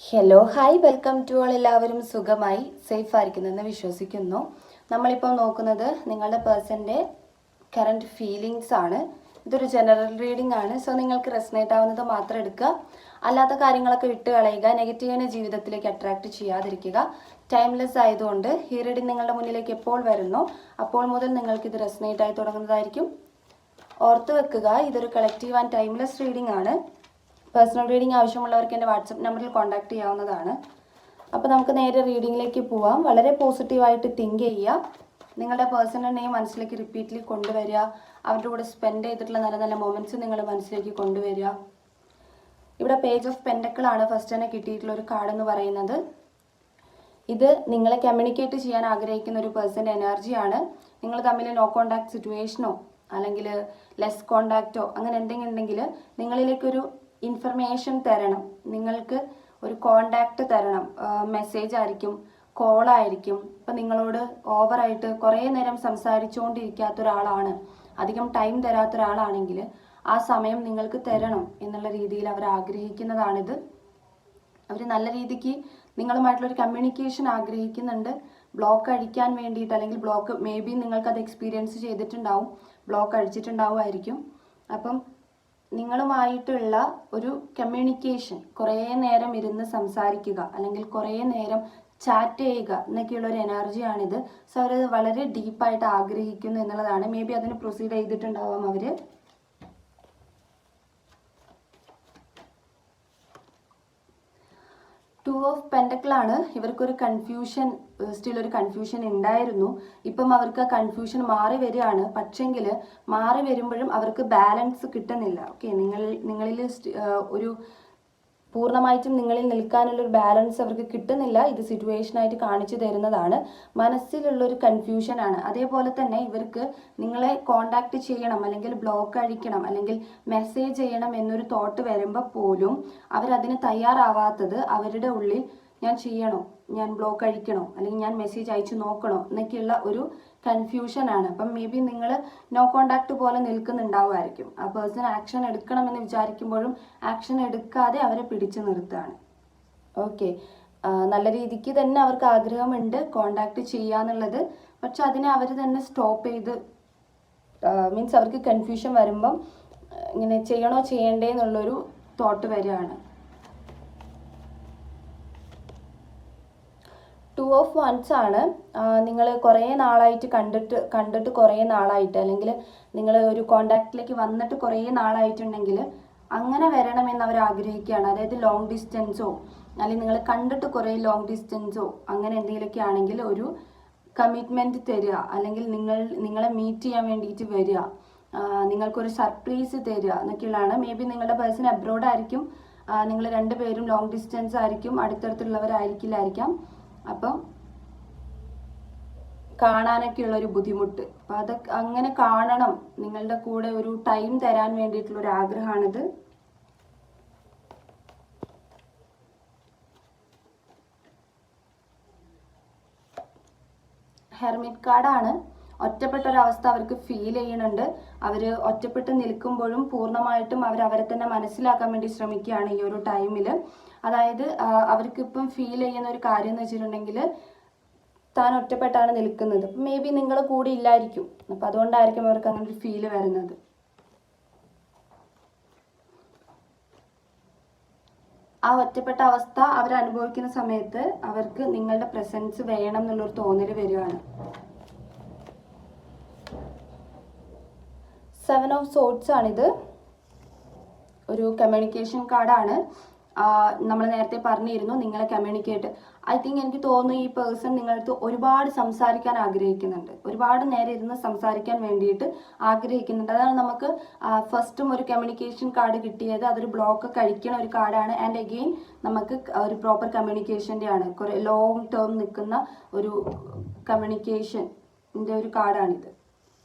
Hello hi welcome to all. എല്ലാവരും സുഖമായി safe ആയിരിക്കുന്നെന്ന് വിശ്വസിക്കുന്നു. നമ്മളിപ്പോൾ നോക്കുന്നത് നിങ്ങളുടെ പേഴ്സൻ്റെ കറണ്ട് ഫീലിങ്സ് ആണ്. ഇതൊരു ജനറൽ റീഡിംഗ് ആണ്. സോ നിങ്ങൾക്ക് റെസനേറ്റ് ആവുന്നത് മാത്രം എടുക്കുക, അല്ലാത്ത കാര്യങ്ങളൊക്കെ വിട്ട് കളയുക. നെഗറ്റീവിനെ ജീവിതത്തിലേക്ക് അട്രാക്ട് ചെയ്യാതിരിക്കുക. ടൈംലെസ് ആയതുകൊണ്ട് ഈ റീഡിംഗ് നിങ്ങളുടെ മുന്നിലേക്ക് എപ്പോൾ വരുന്നോ അപ്പോൾ മുതൽ നിങ്ങൾക്ക് ഇത് റെസനേറ്റ് ആയി തുടങ്ങുന്നതായിരിക്കും. ഓർത്ത് വെക്കുക, ഇതൊരു കളക്റ്റീവ് ആൻഡ് ടൈംലെസ് റീഡിംഗ് ആണ്. പേഴ്സണൽ റീഡിംഗ് ആവശ്യമുള്ളവർക്ക് എൻ്റെ വാട്സപ്പ് നമ്പറിൽ കോൺടാക്ട് ചെയ്യാവുന്നതാണ്. അപ്പോൾ നമുക്ക് നേരെ റീഡിങ്ങിലേക്ക് പോവാം. വളരെ പോസിറ്റീവായിട്ട് തിങ്ക് ചെയ്യുക. നിങ്ങളുടെ പേഴ്സണൽ നെയിം മനസ്സിലേക്ക് റിപ്പീറ്റ്ലി കൊണ്ടുവരിക. അവരുടെ കൂടെ സ്പെൻഡ് ചെയ്തിട്ടുള്ള നല്ല നല്ല മൊമെൻറ്റ്സ് നിങ്ങൾ മനസ്സിലേക്ക് കൊണ്ടുവരിക. ഇവിടെ പേജ് ഓഫ് പെൻഡക്കിൾ ആണ് ഫസ്റ്റ് തന്നെ കിട്ടിയിട്ടുള്ള ഒരു കാർഡ് എന്ന് പറയുന്നത്. ഇത് നിങ്ങളെ കമ്മ്യൂണിക്കേറ്റ് ചെയ്യാൻ ആഗ്രഹിക്കുന്ന ഒരു പേഴ്സൻ്റെ എനർജിയാണ്. നിങ്ങൾ തമ്മിൽ നോ കോണ്ടാക്ട് സിറ്റുവേഷനോ അല്ലെങ്കിൽ ലെസ് കോണ്ടാക്റ്റോ അങ്ങനെ എന്തെങ്കിലും ഉണ്ടെങ്കിൽ നിങ്ങളിലേക്കൊരു ഇൻഫർമേഷൻ തരണം, നിങ്ങൾക്ക് ഒരു കോണ്ടാക്റ്റ് തരണം. മെസ്സേജ് ആയിരിക്കും, കോളായിരിക്കും. ഇപ്പം നിങ്ങളോട് ഓവറായിട്ട് കുറേ നേരം സംസാരിച്ചുകൊണ്ടിരിക്കാത്ത ഒരാളാണ്, അധികം ടൈം തരാത്ത ഒരാളാണെങ്കിൽ ആ സമയം നിങ്ങൾക്ക് തരണം എന്നുള്ള രീതിയിൽ അവർ ആഗ്രഹിക്കുന്നതാണിത്. അവർ നല്ല രീതിക്ക് നിങ്ങളുമായിട്ടുള്ളൊരു കമ്മ്യൂണിക്കേഷൻ ആഗ്രഹിക്കുന്നുണ്ട്. ബ്ലോക്ക് അടിക്കാൻ വേണ്ടിയിട്ട്, അല്ലെങ്കിൽ ബ്ലോക്ക് മേ ബി നിങ്ങൾക്കത് എക്സ്പീരിയൻസ് ചെയ്തിട്ടുണ്ടാവും, ബ്ലോക്ക് അടിച്ചിട്ടുണ്ടാവുമായിരിക്കും. അപ്പം നിങ്ങളുമായിട്ടുള്ള ഒരു കമ്മ്യൂണിക്കേഷൻ, കുറേ നേരം ഇരുന്ന് സംസാരിക്കുക അല്ലെങ്കിൽ കുറേ നേരം ചാറ്റ് ചെയ്യുക എന്നൊക്കെയുള്ള ഒരു എനർജിയാണിത്. സോ അവർ വളരെ ഡീപ്പായിട്ട് ആഗ്രഹിക്കുന്നു എന്നുള്ളതാണ്. മേ ബി അതിന് പ്രൊസീഡ് ചെയ്തിട്ടുണ്ടാവാം അവർ. ടു ഓഫ് പെൻഡക്കിൾ ആണ്. ഇവർക്കൊരു കൺഫ്യൂഷൻ, സ്റ്റിൽ ഒരു കൺഫ്യൂഷൻ ഉണ്ടായിരുന്നു. ഇപ്പം അവർക്ക് ആ കൺഫ്യൂഷൻ മാറി വരികയാണ്. പക്ഷെങ്കിൽ മാറി വരുമ്പോഴും അവർക്ക് ബാലൻസ് കിട്ടുന്നില്ല. ഓക്കെ, നിങ്ങളിൽ ഒരു പൂർണ്ണമായിട്ടും നിങ്ങളിൽ നിൽക്കാനുള്ളൊരു ബാലൻസ് അവർക്ക് കിട്ടുന്നില്ല. ഇത് സിറ്റുവേഷനായിട്ട് കാണിച്ചു തരുന്നതാണ്. മനസ്സിലുള്ളൊരു കൺഫ്യൂഷനാണ്. അതേപോലെ തന്നെ ഇവർക്ക് നിങ്ങളെ കോണ്ടാക്ട് ചെയ്യണം അല്ലെങ്കിൽ ബ്ലോക്ക് അഴിക്കണം അല്ലെങ്കിൽ മെസ്സേജ് ചെയ്യണം എന്നൊരു തോട്ട് വരുമ്പോൾ പോലും അവരതിന് തയ്യാറാവാത്തത് അവരുടെ ഉള്ളിൽ ഞാൻ ചെയ്യണോ, ഞാൻ ബ്ലോക്ക് അഴിക്കണോ, അല്ലെങ്കിൽ ഞാൻ മെസ്സേജ് അയച്ചു നോക്കണോ എന്നൊക്കെയുള്ള ഒരു കൺഫ്യൂഷനാണ്. അപ്പം മേ ബി നിങ്ങൾ നോ കോണ്ടാക്ട് പോലെ നിൽക്കുന്നുണ്ടാവുമായിരിക്കും. ആ പേഴ്സൺ ആക്ഷൻ എടുക്കണമെന്ന് വിചാരിക്കുമ്പോഴും ആക്ഷൻ എടുക്കാതെ അവരെ പിടിച്ചു നിർത്തുകയാണ്. ഓക്കെ, നല്ല രീതിക്ക് തന്നെ അവർക്ക് ആഗ്രഹമുണ്ട് കോണ്ടാക്ട് ചെയ്യാന്നുള്ളത്. പക്ഷെ അതിനെ അവർ തന്നെ സ്റ്റോപ്പ് ചെയ്ത്, മീൻസ് അവർക്ക് കൺഫ്യൂഷൻ വരുമ്പം ഇങ്ങനെ ചെയ്യണോ ചെയ്യണ്ടേ എന്നുള്ളൊരു തോട്ട് വരികയാണ്. ടു ഓഫ് വൺസ് ആണ്. നിങ്ങൾ കുറേ നാളായിട്ട് കണ്ടിട്ട് കുറേ നാളായിട്ട്, അല്ലെങ്കിൽ നിങ്ങൾ ഒരു കോണ്ടാക്റ്റിലേക്ക് വന്നിട്ട് കുറേ നാളായിട്ടുണ്ടെങ്കിൽ അങ്ങനെ വരണമെന്ന് അവർ ആഗ്രഹിക്കുകയാണ്. അതായത് ലോങ് ഡിസ്റ്റൻസോ അല്ലെങ്കിൽ നിങ്ങൾ കണ്ടിട്ട് കുറേ ലോങ് ഡിസ്റ്റൻസോ അങ്ങനെ എന്തെങ്കിലുമൊക്കെ ആണെങ്കിൽ ഒരു കമ്മിറ്റ്മെൻറ്റ് തരിക, അല്ലെങ്കിൽ നിങ്ങളെ മീറ്റ് ചെയ്യാൻ വേണ്ടിയിട്ട് വരിക, നിങ്ങൾക്കൊരു സർപ്രൈസ് തരിക എന്നൊക്കെയുള്ളതാണ്. മേ ബി നിങ്ങളുടെ പേഴ്സൺ അബ്രോഡ് ആയിരിക്കും, നിങ്ങൾ രണ്ടുപേരും ലോങ് ഡിസ്റ്റൻസ് ആയിരിക്കും, അടുത്തടുത്തുള്ളവരായിരിക്കില്ലായിരിക്കാം. അപ്പം കാണാനൊക്കെയുള്ള ഒരു ബുദ്ധിമുട്ട്, അപ്പം അതൊക്കെ അങ്ങനെ കാണണം, നിങ്ങളുടെ കൂടെ ഒരു ടൈം തരാൻ വേണ്ടിയിട്ടുള്ള ഒരു ആഗ്രഹമാണിത്. ഹെർമിറ്റ് കാർഡാണ്. ഒറ്റപ്പെട്ടൊരവസ്ഥ അവർക്ക് ഫീൽ ചെയ്യുന്നുണ്ട്. അവർ ഒറ്റപ്പെട്ട് നിൽക്കുമ്പോഴും പൂർണ്ണമായിട്ടും അവരെ തന്നെ മനസ്സിലാക്കാൻ വേണ്ടി ശ്രമിക്കുകയാണ് ഈ ഒരു ടൈമിൽ. അതായത് അവർക്ക് ഇപ്പം ഫീൽ ചെയ്യുന്ന ഒരു കാര്യം എന്ന് വെച്ചിട്ടുണ്ടെങ്കിൽ താൻ ഒറ്റപ്പെട്ടാണ് നിൽക്കുന്നത്. മേ ബി നിങ്ങൾ കൂടെ ഇല്ലായിരിക്കും, അപ്പം അതുകൊണ്ടായിരിക്കും അവർക്ക് അങ്ങനെ ഒരു ഫീല് വരുന്നത്. ആ ഒറ്റപ്പെട്ട അവസ്ഥ അവർ അനുഭവിക്കുന്ന സമയത്ത് അവർക്ക് നിങ്ങളുടെ പ്രസൻസ് വേണം എന്നുള്ളൊരു തോന്നൽ വരികയാണ്. 7 ഓഫ് സോർട്സ് ആണിത്. ഒരു കമ്മ്യൂണിക്കേഷൻ കാർഡാണ്. നമ്മൾ നേരത്തെ പറഞ്ഞിരുന്നു നിങ്ങളെ കമ്മ്യൂണിക്കേറ്റ്. ഐ തിങ്ക് എനിക്ക് തോന്നുന്നു ഈ പേഴ്സൺ നിങ്ങളടുത്ത് ഒരുപാട് സംസാരിക്കാൻ ആഗ്രഹിക്കുന്നുണ്ട്, ഒരുപാട് നേരം ഇരുന്ന് സംസാരിക്കാൻ വേണ്ടിയിട്ട് ആഗ്രഹിക്കുന്നുണ്ട്. അതാണ് നമുക്ക് ഫസ്റ്റും ഒരു കമ്മ്യൂണിക്കേഷൻ കാർഡ് കിട്ടിയത്. അതൊരു ബ്ലോക്ക് കഴിക്കണ ഒരു കാർഡാണ്. ആൻഡ് അഗെയിൻ നമുക്ക് ഒരു പ്രോപ്പർ കമ്മ്യൂണിക്കേഷൻ്റെ ആണ്, കുറേ ലോങ് ടേം നിൽക്കുന്ന ഒരു കമ്മ്യൂണിക്കേഷൻ്റെ ഒരു കാർഡാണിത്.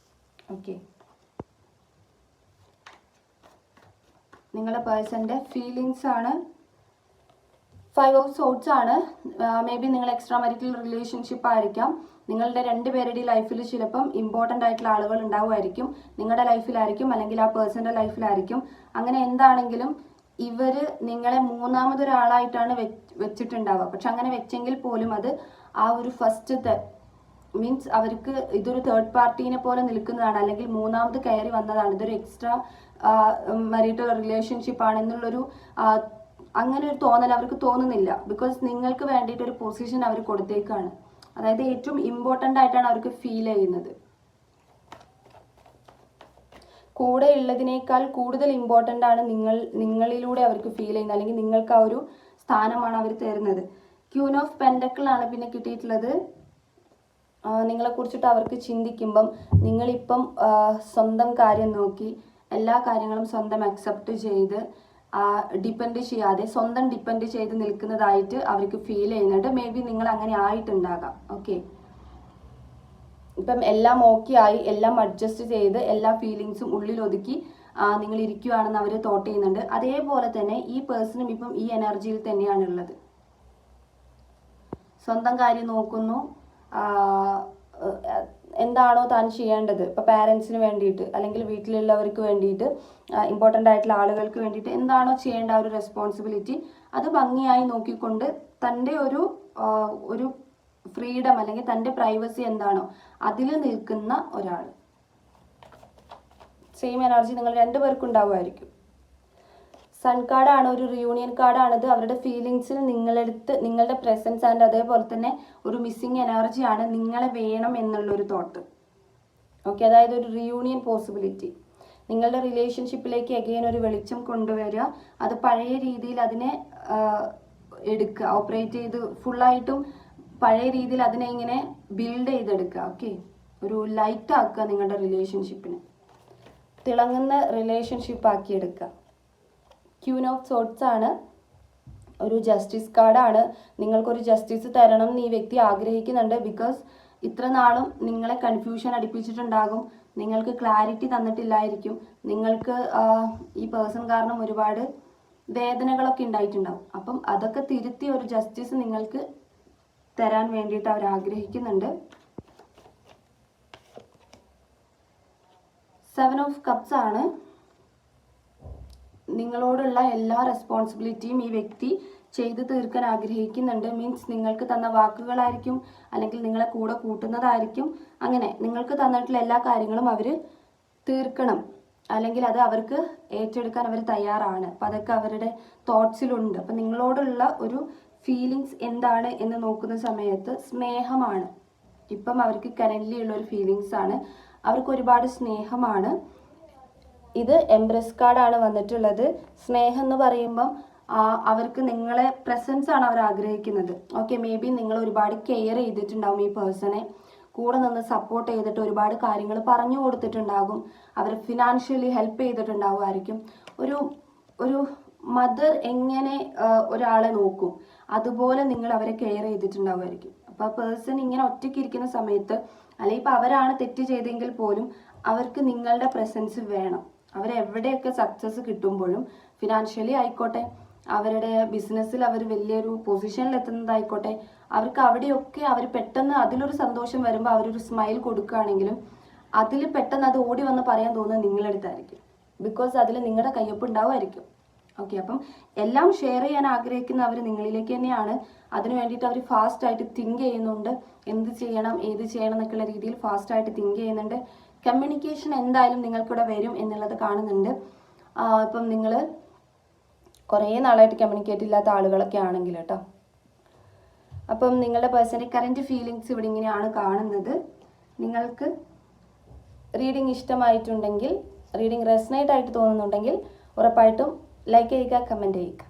ഓക്കെ, നിങ്ങളുടെ പേഴ്സൻ്റെ ഫീലിങ്സ് ആണ്. 5 ഓഫ് സോർട്സ് ആണ്. മേ ബി നിങ്ങൾ എക്സ്ട്രാ മാരിറ്റൽ റിലേഷൻഷിപ്പ് ആയിരിക്കാം. നിങ്ങളുടെ രണ്ടുപേരുടെ ലൈഫിൽ ചിലപ്പം ഇമ്പോർട്ടൻ്റ് ആയിട്ടുള്ള ആളുകൾ ഉണ്ടാവുമായിരിക്കും. നിങ്ങളുടെ ലൈഫിലായിരിക്കും അല്ലെങ്കിൽ ആ പേഴ്സൻ്റെ ലൈഫിലായിരിക്കും. അങ്ങനെ എന്താണെങ്കിലും ഇവര് നിങ്ങളെ മൂന്നാമതൊരാളായിട്ടാണ് വെച്ചിട്ടുണ്ടാവുക. പക്ഷെ അങ്ങനെ വെച്ചെങ്കിൽ പോലും അത് ആ ഒരു ഫസ്റ്റത്തെ മീൻസ് അവർക്ക് ഇതൊരു തേർഡ് പാർട്ടീനെ പോലെ നിൽക്കുന്നതാണ്, അല്ലെങ്കിൽ മൂന്നാമത് കയറി വന്നതാണ്, ഇതൊരു എക്സ്ട്രാ മരീറ്റൽ റിലേഷൻഷിപ്പ് ആണെന്നുള്ളൊരു അങ്ങനെ ഒരു തോന്നൽ അവർക്ക് തോന്നുന്നില്ല. ബിക്കോസ് നിങ്ങൾക്ക് വേണ്ടിയിട്ട് ഒരു പൊസിഷൻ അവർ കൊടുത്തേക്കാണ്. അതായത് ഏറ്റവും ഇമ്പോർട്ടൻ്റ് ആയിട്ടാണ് അവർക്ക് ഫീൽ ചെയ്യുന്നത്. കൂടെ ഉള്ളതിനേക്കാൾ കൂടുതൽ ഇമ്പോർട്ടൻ്റ് ആണ് നിങ്ങളിലൂടെ അവർക്ക് ഫീൽ ചെയ്യുന്നത്, അല്ലെങ്കിൽ നിങ്ങൾക്ക് ആ ഒരു സ്ഥാനമാണ് അവർ തരുന്നത്. ക്യൂൻ ഓഫ് പെൻഡക്കിൾ ആണ് പിന്നെ കിട്ടിയിട്ടുള്ളത്. നിങ്ങളെ കുറിച്ചിട്ട് അവർക്ക് ചിന്തിക്കുമ്പം നിങ്ങളിപ്പം സ്വന്തം കാര്യം നോക്കി എല്ലാ കാര്യങ്ങളും സ്വന്തം അക്സെപ്റ്റ് ചെയ്ത് ഡിപ്പെൻഡ് ചെയ്യാതെ സ്വന്തം ഡിപ്പെൻഡ് ചെയ്ത് നിൽക്കുന്നതായിട്ട് അവർക്ക് ഫീൽ ചെയ്യുന്നുണ്ട്. മേ ബി നിങ്ങൾ അങ്ങനെ ആയിട്ടുണ്ടാകാം. ഓക്കെ, ഇപ്പം എല്ലാം ഓക്കെ ആയി, എല്ലാം അഡ്ജസ്റ്റ് ചെയ്ത് എല്ലാ ഫീലിങ്സും ഉള്ളിൽ ഒതുക്കി നിങ്ങൾ ഇരിക്കുകയാണെന്ന് അവർ തോട്ട് ചെയ്യുന്നുണ്ട്. അതേപോലെ തന്നെ ഈ പേഴ്സണും ഇപ്പം ഈ എനർജിയിൽ തന്നെയാണുള്ളത്. സ്വന്തം കാര്യം നോക്കുന്നു, എന്താണോ താൻ ചെയ്യേണ്ടത്, ഇപ്പോൾ പാരൻസിന് വേണ്ടിയിട്ട് അല്ലെങ്കിൽ വീട്ടിലുള്ളവർക്ക് വേണ്ടിയിട്ട് ഇമ്പോർട്ടൻ്റ് ആയിട്ടുള്ള ആളുകൾക്ക് വേണ്ടിയിട്ട് എന്താണോ ചെയ്യേണ്ട ആ ഒരു റെസ്പോൺസിബിലിറ്റി അത് ഭംഗിയായി നോക്കിക്കൊണ്ട് തൻ്റെ ഒരു ഫ്രീഡം അല്ലെങ്കിൽ തൻ്റെ പ്രൈവസി എന്താണോ അതിൽ നിൽക്കുന്ന ഒരാൾ. സെയിം എനർജി നിങ്ങൾ രണ്ടുപേർക്കും ഉണ്ടാവുമായിരിക്കും. സൺ കാർഡാണ്, ഒരു റിയൂണിയൻ കാർഡാണിത്. അവരുടെ ഫീലിങ്സിൽ നിങ്ങളുടെ പ്രസൻസ് ആൻഡ് അതേപോലെ തന്നെ ഒരു മിസ്സിങ് എനർജിയാണ്, നിങ്ങളെ വേണം എന്നുള്ളൊരു തോട്ട്. ഓക്കെ, അതായത് ഒരു റിയൂണിയൻ പോസിബിലിറ്റി, നിങ്ങളുടെ റിലേഷൻഷിപ്പിലേക്ക് അഗെയിൻ ഒരു വെളിച്ചം കൊണ്ടുവരിക, അത് പഴയ രീതിയിൽ അതിനെ എടുക്കുക, ഓപ്പറേറ്റ് ചെയ്ത് ഫുള്ളായിട്ടും പഴയ രീതിയിൽ അതിനെ ഇങ്ങനെ ബിൽഡ് ചെയ്തെടുക്കുക. ഓക്കെ, ഒരു ലൈറ്റ് ആക്കുക, നിങ്ങളുടെ റിലേഷൻഷിപ്പിനെ തിളങ്ങുന്ന റിലേഷൻഷിപ്പ് ആക്കിയെടുക്കുക. ക്യൂൻ ഓഫ് സോർട്സ് ആണ്, ഒരു ജസ്റ്റിസ് കാർഡാണ്. നിങ്ങൾക്കൊരു ജസ്റ്റിസ് തരണം എന്ന് ഈ വ്യക്തി ആഗ്രഹിക്കുന്നുണ്ട്. ബിക്കോസ് ഇത്ര നാളും നിങ്ങളെ കൺഫ്യൂഷൻ അടിപ്പിച്ചിട്ടുണ്ടാകും, നിങ്ങൾക്ക് ക്ലാരിറ്റി തന്നിട്ടില്ലായിരിക്കും, നിങ്ങൾക്ക് ഈ പേഴ്സൺ കാരണം ഒരുപാട് വേദനകളൊക്കെ ഉണ്ടായിട്ടുണ്ടാവും. അപ്പം അതൊക്കെ തിരുത്തി ഒരു ജസ്റ്റിസ് നിങ്ങൾക്ക് തരാൻ വേണ്ടിയിട്ട് അവർ ആഗ്രഹിക്കുന്നുണ്ട്. 7 ഓഫ് കപ്സ് ആണ്. നിങ്ങളോടുള്ള എല്ലാ റെസ്പോൺസിബിലിറ്റിയും ഈ വ്യക്തി ചെയ്തു തീർക്കാൻ ആഗ്രഹിക്കുന്നുണ്ട്. മീൻസ് നിങ്ങൾക്ക് തന്ന വാക്കുകളായിരിക്കും, അല്ലെങ്കിൽ നിങ്ങളെ കൂടെ കൂട്ടുന്നതായിരിക്കും. അങ്ങനെ നിങ്ങൾക്ക് തന്നിട്ടുള്ള എല്ലാ കാര്യങ്ങളും അവർ തീർക്കണം, അല്ലെങ്കിൽ അത് അവർക്ക് ഏറ്റെടുക്കാൻ അവർ തയ്യാറാണ്. അപ്പം അതൊക്കെ അവരുടെ തോട്ട്സിലുണ്ട്. അപ്പം നിങ്ങളോടുള്ള ഒരു ഫീലിങ്സ് എന്താണ് എന്ന് നോക്കുന്ന സമയത്ത് സ്നേഹമാണ്. ഇപ്പം അവർക്ക് കറൻ്റ്ലി ഉള്ള ഒരു ഫീലിങ്സ് ആണ്, അവർക്ക് ഒരുപാട് സ്നേഹമാണ്. ഇത് എംബ്രസ് കാർഡാണ് വന്നിട്ടുള്ളത്. സ്നേഹം എന്ന് പറയുമ്പം അവർക്ക് നിങ്ങളെ പ്രസൻസ് ആണ് അവർ ആഗ്രഹിക്കുന്നത്. ഓക്കെ, മേ ബി നിങ്ങൾ ഒരുപാട് കെയർ ചെയ്തിട്ടുണ്ടാവും, ഈ പേഴ്സണെ കൂടെ നിന്ന് സപ്പോർട്ട് ചെയ്തിട്ട് ഒരുപാട് കാര്യങ്ങൾ പറഞ്ഞു കൊടുത്തിട്ടുണ്ടാകും, അവർ ഫിനാൻഷ്യലി ഹെൽപ്പ് ചെയ്തിട്ടുണ്ടാവുമായിരിക്കും. ഒരു മദർ എങ്ങനെ ഒരാളെ നോക്കും അതുപോലെ നിങ്ങൾ അവരെ കെയർ ചെയ്തിട്ടുണ്ടാവുമായിരിക്കും. അപ്പോൾ ആ പേഴ്സൺ ഇങ്ങനെ ഒറ്റയ്ക്ക് ഇരിക്കുന്ന സമയത്ത്, അല്ലെങ്കിൽ ഇപ്പോൾ അവരാണ് തെറ്റ് ചെയ്തെങ്കിൽ പോലും അവർക്ക് നിങ്ങളുടെ പ്രസൻസ് വേണം. അവരെവിടെയൊക്കെ സക്സസ് കിട്ടുമ്പോഴും, ഫിനാൻഷ്യലി ആയിക്കോട്ടെ, അവരുടെ ബിസിനസ്സിൽ അവർ വലിയൊരു പൊസിഷനിൽ എത്തുന്നതായിക്കോട്ടെ, അവർക്ക് അവിടെയൊക്കെ അവർ പെട്ടെന്ന് അതിലൊരു സന്തോഷം വരുമ്പോൾ അവരൊരു സ്മൈൽ കൊടുക്കുകയാണെങ്കിലും അതിൽ പെട്ടെന്ന് അത് ഓടി വന്ന് പറയാൻ തോന്നുന്നത് നിങ്ങളുടെ അടുത്തായിരിക്കും. ബിക്കോസ് അതിൽ നിങ്ങളുടെ കയ്യൊപ്പ് ഉണ്ടാവുമായിരിക്കും. ഓക്കെ, അപ്പം എല്ലാം ഷെയർ ചെയ്യാൻ ആഗ്രഹിക്കുന്ന അവർ നിങ്ങളിലേക്ക് തന്നെയാണ്. അതിന് വേണ്ടിയിട്ട് അവർ ഫാസ്റ്റായിട്ട് തിങ്ക് ചെയ്യുന്നുണ്ട്, എന്ത് ചെയ്യണം ഏത് ചെയ്യണം എന്നൊക്കെയുള്ള രീതിയിൽ ഫാസ്റ്റായിട്ട് തിങ്ക് ചെയ്യുന്നുണ്ട്. കമ്മ്യൂണിക്കേഷൻ എന്തായാലും നിങ്ങൾക്കിവിടെ വരും എന്നുള്ളത് കാണുന്നുണ്ട്. ഇപ്പം നിങ്ങൾ കുറേ നാളായിട്ട് കമ്മ്യൂണിക്കേറ്റ് ഇല്ലാത്ത ആളുകളൊക്കെ ആണെങ്കിൽ കേട്ടോ. അപ്പം നിങ്ങളുടെ പേഴ്സൻ്റെ കറൻറ്റ് ഫീലിങ്സ് ഇവിടെ ഇങ്ങനെയാണ് കാണുന്നത്. നിങ്ങൾക്ക് റീഡിങ് ഇഷ്ടമായിട്ടുണ്ടെങ്കിൽ, റീഡിങ് റെസനേറ്റ് ആയിട്ട് തോന്നുന്നുണ്ടെങ്കിൽ ഉറപ്പായിട്ടും ലൈക്ക് ചെയ്യുക, കമൻറ്റ് ചെയ്യുക.